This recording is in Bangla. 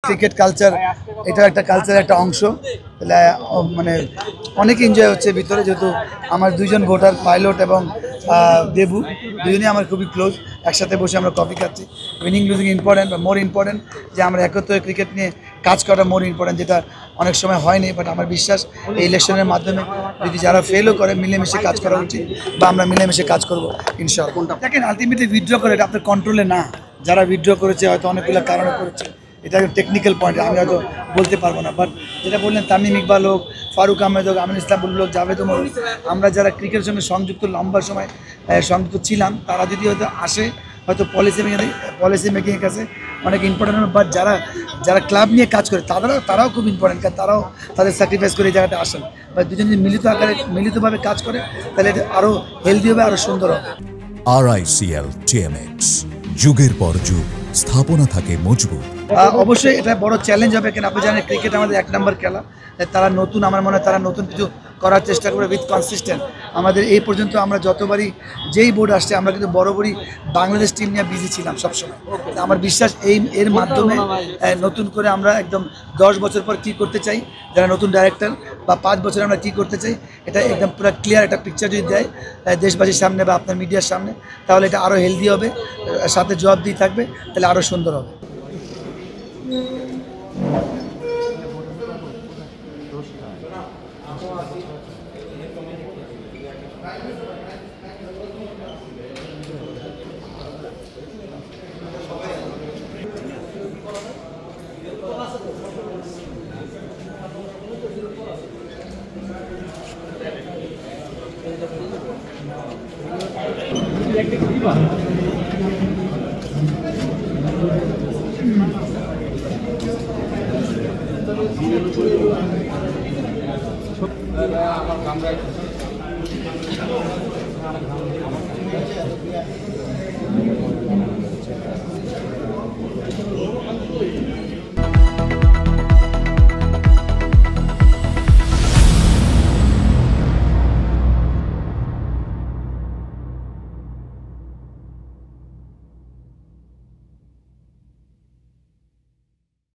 ক্রিকেট কালচার, এটা একটা কালচারের একটা অংশ। তাহলে মানে অনেক এনজয় হচ্ছে ভিতরে, যেহেতু আমার দুইজন ভোটার পাইলট এবং দেবু দুজনেই আমার খুবই ক্লোজ। একসাথে বসে আমরা কফি খাচ্ছি। উইনিং লুজিং ইম্পর্টেন্ট বা মোর ইম্পর্টেন্ট যে আমরা একত্রে ক্রিকেট নিয়ে কাজ করা মোর ইম্পর্টেন্ট, যেটা অনেক সময় হয়নি। বাট আমার বিশ্বাস এই ইলেকশনের মাধ্যমে যদি যারা ফেলও করে মিলেমিশে কাজ করা উচিত, বা আমরা মিলেমিশে কাজ করবো ইনশাআল্লাহ। দেখেন আলটিমেটলি উইথড্র করে এটা আপনার কন্ট্রোলে না। যারা উইথড্র করেছে হয়তো অনেকগুলো কারণে করেছে, এটা টেকনিক্যাল পয়েন্ট, আমি হয়তো বলতে পারবো না। বাট যেটা বললেন তামিম ইকবাল হোক, ফারুক আহমেদ হোক, আমিনুল ইসলাম বুলবুল হোক, জাভেদ ওমর হোক, আমরা যারা ক্রিকেটের সঙ্গে সংযুক্ত লম্বা সময় সংযুক্ত ছিলাম, তারা যদি হয়তো আসে হয়তো পলিসি মেকিংয়ের কাছে অনেক ইম্পর্টেন্ট। বাট যারা ক্লাব নিয়ে কাজ করে তারাও খুব ইম্পর্টেন্ট, কারণ তারাও তাদের স্যাক্রিফাইস করে এই জায়গাটা আসেন। বা দুজন যদি মিলিতভাবে কাজ করে তাহলে এটা আরও হেলদি হবে, আরও সুন্দর হবে। RICL TMX, যুগের পর যুগ স্থাপনা থাকে মজবুত। অবশ্যই এটা বড় চ্যালেঞ্জ হবে, কেন আপনি জানেন ক্রিকেট আমাদের 1 নম্বর খেলা। তারা নতুন, আমার মনে হয় তারা নতুন কিছু করার চেষ্টা করবে উইথ কনসিস্টেন্ট। আমাদের এই পর্যন্ত আমরা যতবারই যেই বোর্ড আসছে আমরা কিন্তু বরাবরই বাংলাদেশ টিম নিয়ে বিজি ছিলাম সবসময়। আমার বিশ্বাস এর মাধ্যমে নতুন করে আমরা একদম 10 বছর পর কী করতে চাই, যারা নতুন ডাইরেক্টর, বা 5 বছর আমরা কী করতে চাই, এটা একদম পুরো ক্লিয়ার একটা পিকচার যদি দেয় দেশবাসীর সামনে বা আপনার মিডিয়ার সামনে, তাহলে এটা আরও হেলদি হবে, সাথে জবাবদিহি থাকবে, তাহলে আরও সুন্দর হবে। আমার কামরা